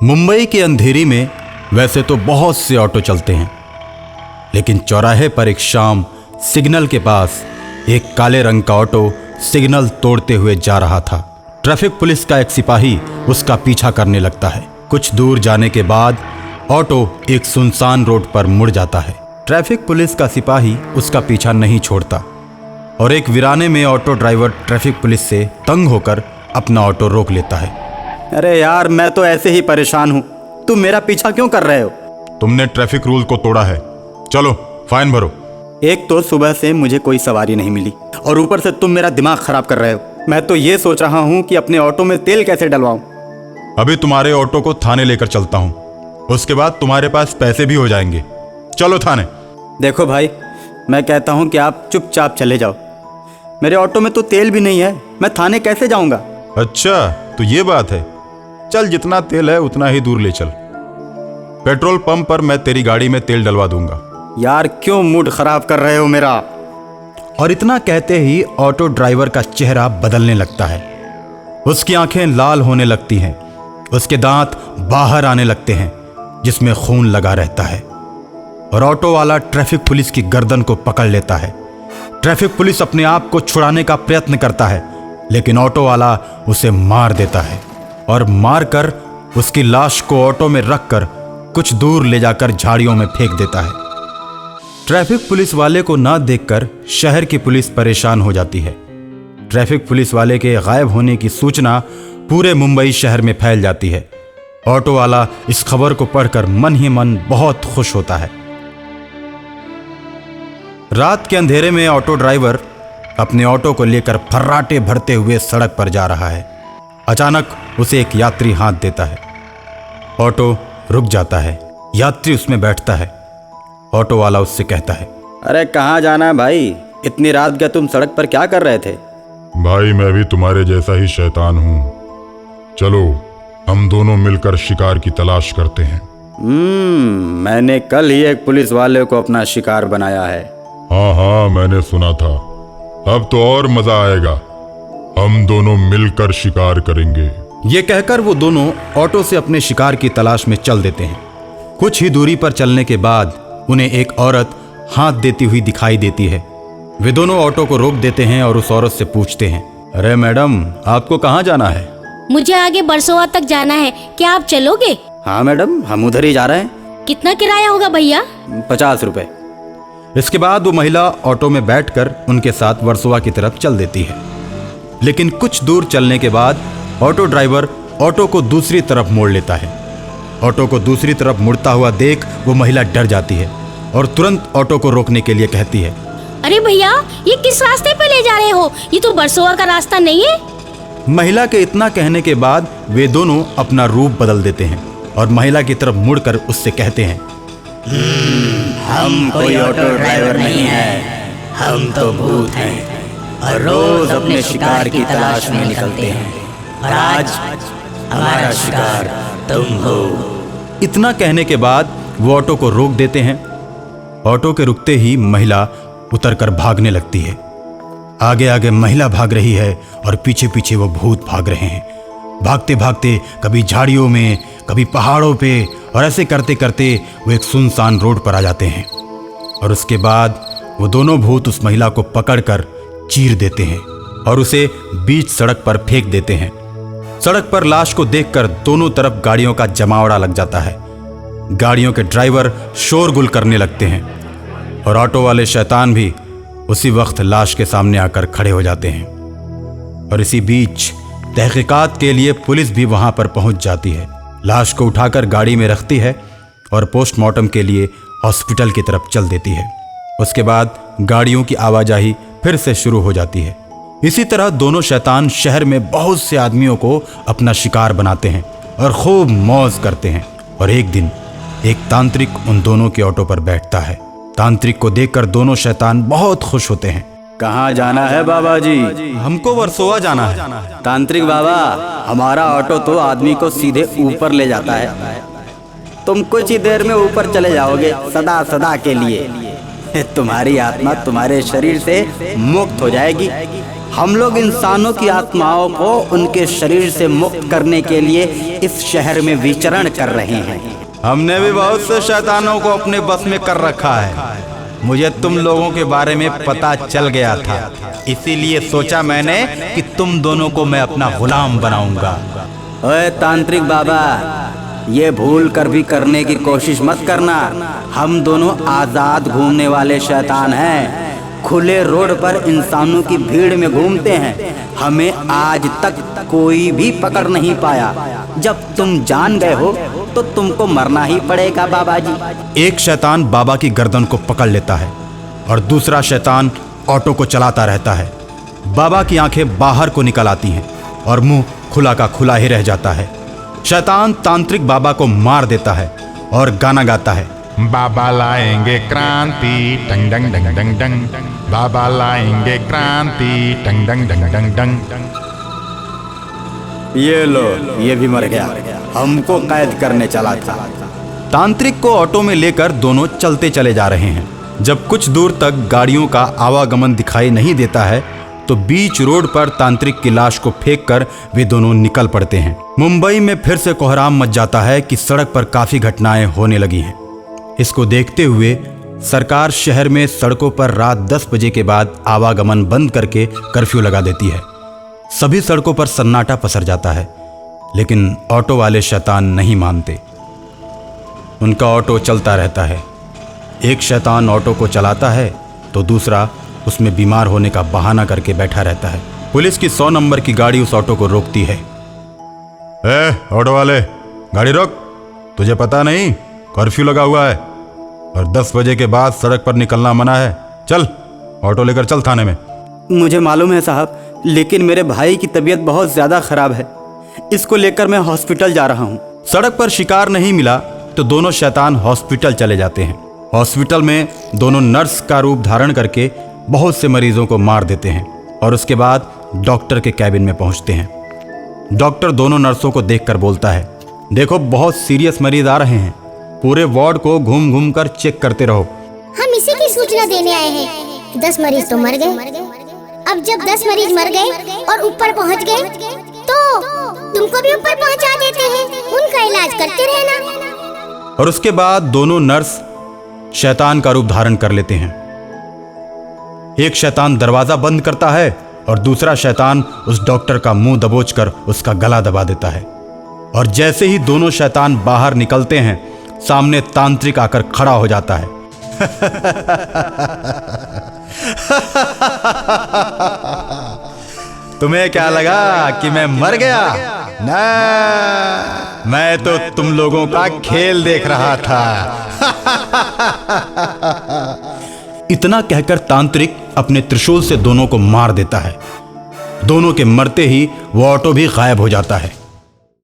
मुंबई के अंधेरी में वैसे तो बहुत से ऑटो चलते हैं, लेकिन चौराहे पर एक शाम सिग्नल के पास एक काले रंग का ऑटो सिग्नल तोड़ते हुए जा रहा था। ट्रैफिक पुलिस का एक सिपाही उसका पीछा करने लगता है। कुछ दूर जाने के बाद ऑटो एक सुनसान रोड पर मुड़ जाता है। ट्रैफिक पुलिस का सिपाही उसका पीछा नहीं छोड़ता और एक वीराने में ऑटो ड्राइवर ट्रैफिक पुलिस से तंग होकर अपना ऑटो रोक लेता है। अरे यार, मैं तो ऐसे ही परेशान हूँ, तुम मेरा पीछा क्यों कर रहे हो? तुमने ट्रैफिक रूल को तोड़ा है, चलो फाइन भरो। एक तो सुबह से मुझे कोई सवारी नहीं मिली और ऊपर से तुम मेरा दिमाग खराब कर रहे हो। मैं तो ये सोच रहा हूँ कि अपने ऑटो में तेल कैसे डलवाऊं। अभी तुम्हारे ऑटो को थाने लेकर चलता हूँ, उसके बाद तुम्हारे पास पैसे भी हो जाएंगे। चलो थाने। देखो भाई, मैं कहता हूँ कि आप चुपचाप चले जाओ। मेरे ऑटो में तो तेल भी नहीं है, मैं थाने कैसे जाऊँगा? अच्छा, तो ये बात है। चल, जितना तेल है उतना ही दूर ले चल। पेट्रोल पंप पर मैं तेरी गाड़ी में तेल डलवा दूंगा। यार, क्यों मूड खराब कर रहे हो मेरा? और इतना कहते ही ऑटो ड्राइवर का चेहरा बदलने लगता है। उसकी आंखें लाल होने लगती हैं, उसके दांत बाहर आने लगते हैं जिसमें खून लगा रहता है। और ऑटो वाला ट्रैफिक पुलिस की गर्दन को पकड़ लेता है। ट्रैफिक पुलिस अपने आप को छुड़ाने का प्रयत्न करता है, लेकिन ऑटो वाला उसे मार देता है और मारकर उसकी लाश को ऑटो में रखकर कुछ दूर ले जाकर झाड़ियों में फेंक देता है। ट्रैफिक पुलिस वाले को ना देखकर शहर की पुलिस परेशान हो जाती है। ट्रैफिक पुलिस वाले के गायब होने की सूचना पूरे मुंबई शहर में फैल जाती है। ऑटो वाला इस खबर को पढ़कर मन ही मन बहुत खुश होता है। रात के अंधेरे में ऑटो ड्राइवर अपने ऑटो को लेकर फर्राटे भरते हुए सड़क पर जा रहा है। अचानक उसे एक यात्री हाथ देता है। ऑटो रुक जाता है। यात्री उसमें बैठता है। ऑटो वाला उससे कहता है, अरे कहाँ जाना है भाई? इतनी रात गए तुम सड़क पर क्या कर रहे थे? भाई, मैं भी तुम्हारे जैसा ही शैतान हूँ। चलो हम दोनों मिलकर शिकार की तलाश करते हैं। मैंने कल ही एक पुलिस वाले को अपना शिकार बनाया है। हाँ, मैंने सुना था। अब तो और मजा आएगा, हम दोनों मिलकर शिकार करेंगे। ये कहकर वो दोनों ऑटो से अपने शिकार की तलाश में चल देते हैं। कुछ ही दूरी पर चलने के बाद उन्हें एक औरत हाथ देती हुई दिखाई देती है। वे दोनों ऑटो को रोक देते हैं और उस औरत से पूछते हैं, अरे मैडम, आपको कहाँ जाना है? मुझे आगे बरसोवा तक जाना है, क्या आप चलोगे? हाँ मैडम, हम उधर ही जा रहे हैं। कितना किराया होगा भैया? 50 रुपए। इसके बाद वो महिला ऑटो में बैठकर उनके साथ वर्सोवा की तरफ चल देती है। लेकिन कुछ दूर चलने के बाद ऑटो ड्राइवर ऑटो को दूसरी तरफ मोड़ लेता है। ऑटो को दूसरी तरफ मुड़ता हुआ देख वो महिला डर जाती है और तुरंत ऑटो को रोकने के लिए कहती है, अरे भैया, ये किस रास्ते पे ले जा रहे हो? ये तो बरसोवा का रास्ता नहीं है। महिला के इतना कहने के बाद वे दोनों अपना रूप बदल देते हैं और महिला की तरफ मुड़कर उससे कहते हैं, हम कोई ऑटो ड्राइवर नहीं है, हम तो भूत हैं और रोज अपने शिकार की तलाश में निकलते हैं और आज हमारा शिकार तुम हो। इतना कहने के बाद वो ऑटो को रोक देते हैं। ऑटो के रुकते ही महिला उतरकर भागने लगती है। आगे आगे महिला भाग रही है और पीछे पीछे वो भूत भाग रहे हैं। भागते भागते कभी झाड़ियों में, कभी पहाड़ों पे, और ऐसे करते करते वो एक सुनसान रोड पर आ जाते हैं। और उसके बाद वो दोनों भूत उस महिला को पकड़कर चीर देते हैं और उसे बीच सड़क पर फेंक देते हैं। सड़क पर लाश को देखकर दोनों तरफ गाड़ियों का जमावड़ा लग जाता है। गाड़ियों के ड्राइवर शोरगुल करने लगते हैं और ऑटो वाले शैतान भी उसी वक्त लाश के सामने आकर खड़े हो जाते हैं। और इसी बीच तहकीकात के लिए पुलिस भी वहां पर पहुंच जाती है। लाश को उठाकर गाड़ी में रखती है और पोस्टमार्टम के लिए हॉस्पिटल की तरफ चल देती है। उसके बाद गाड़ियों की आवाजाही फिर से शुरू हो जाती है। इसी तरह दोनों शैतान शहर में बहुत से आदमियों को अपना शिकार बनाते हैं और खूब मौज करते हैं। और एक दिन एक तांत्रिक उन दोनों के ऑटो पर बैठता है। तांत्रिक को देखकर दोनों शैतान बहुत खुश होते हैं। कहाँ जाना है बाबा जी? हमको वर्सोवा जाना है। तांत्रिक बाबा, हमारा ऑटो तो आदमी को सीधे ऊपर ले जाता है। तुम कुछ ही देर में ऊपर चले जाओगे, सदा सदा के लिए। तुम्हारी आत्मा तुम्हारे शरीर से मुक्त हो जाएगी हम लोग इंसानों की आत्माओं को उनके शरीर से मुक्त करने के लिए इस शहर में विचरण कर रहे हैं। हमने भी बहुत से शैतानों को अपने बस में कर रखा है। मुझे तुम लोगों के बारे में पता चल गया था, इसीलिए सोचा मैंने कि तुम दोनों को मैं अपना गुलाम बनाऊंगा। ओए तांत्रिक बाबा, ये भूल कर भी करने की कोशिश मत करना। हम दोनों आजाद घूमने वाले शैतान हैं, खुले रोड पर इंसानों की भीड़ में घूमते हैं। हमें आज तक कोई भी पकड़ नहीं पाया। जब तुम जान गए हो तो तुमको मरना ही पड़ेगा बाबा जी। एक शैतान बाबा की गर्दन को पकड़ लेता है और दूसरा शैतान ऑटो को चलाता रहता है। बाबा की आंखें बाहर को निकल आती हैं और मुंह खुला का खुला ही रह जाता है। शैतान तांत्रिक बाबा को मार देता है और गाना गाता है, बाबा लाएंगे क्रांति टंग डंग डंग डंग डंग, बाबा लाएंगे क्रांति टंग डंग डंग डंग डंग। ये लो, ये भी मर गया, हमको कैद करने चला था। तांत्रिक को ऑटो में लेकर दोनों चलते चले जा रहे हैं। जब कुछ दूर तक गाड़ियों का आवागमन दिखाई नहीं देता है तो बीच रोड पर तांत्रिक की लाश को फेंककर वे दोनों निकल पड़ते हैं। मुंबई में फिर से कोहराम मच जाता है कि सड़क पर काफी घटनाएं होने लगी हैं। इसको देखते हुए सरकार शहर में सड़कों पर रात 10 बजे के बाद आवागमन बंद करके कर्फ्यू लगा देती है। सभी सड़कों पर सन्नाटा पसर जाता है, लेकिन ऑटो वाले शैतान नहीं मानते। उनका ऑटो चलता रहता है। एक शैतान ऑटो को चलाता है तो दूसरा उसमें बीमार होने का बहाना करके बैठा रहता है। पुलिस की 100 नंबर की गाड़ी उस ऑटो को रोकती है। ऑटो वाले, गाड़ी रोक, तुझे पता नहीं कर्फ्यू लगा हुआ है और 10 बजे के बाद सड़क पर निकलना मना है। चल ऑटो लेकर चल थाने में। मुझे मालूम है साहब, लेकिन मेरे भाई की तबीयत बहुत ज्यादा खराब है, इसको लेकर मैं हॉस्पिटल जा रहा हूँ। सड़क पर शिकार नहीं मिला तो दोनों शैतान हॉस्पिटल चले जाते हैं। हॉस्पिटल में दोनों नर्स का रूप धारण करके बहुत से मरीजों को मार देते हैं और उसके बाद डॉक्टर के कैबिन में पहुंचते हैं। डॉक्टर दोनों नर्सों को देखकर बोलता है, देखो बहुत सीरियस मरीज आ रहे हैं, पूरे वार्ड को घूम घूम कर चेक करते रहो। हम इसी की सूचना देने आए हैं। 10 मरीज तो मर गए। अब जब 10 मरीज मर गए और ऊपर पहुंच गए तो तुमको भी ऊपर पहुंचा देते हैं, उनका इलाज करते रहना। और उसके बाद दोनों नर्स शैतान का रूप धारण कर लेते हैं। एक शैतान दरवाजा बंद करता है और दूसरा शैतान उस डॉक्टर का मुंह दबोचकर उसका गला दबा देता है। और जैसे ही दोनों शैतान बाहर निकलते हैं, सामने तांत्रिक आकर खड़ा हो जाता है। तुम्हें क्या लगा कि मैं मर गया? ना, मैं तो तुम लोगों का खेल देख रहा था। इतना कहकर तांत्रिक अपने त्रिशूल से दोनों को मार देता है। दोनों के मरते ही वो ऑटो भी गायब हो जाता है।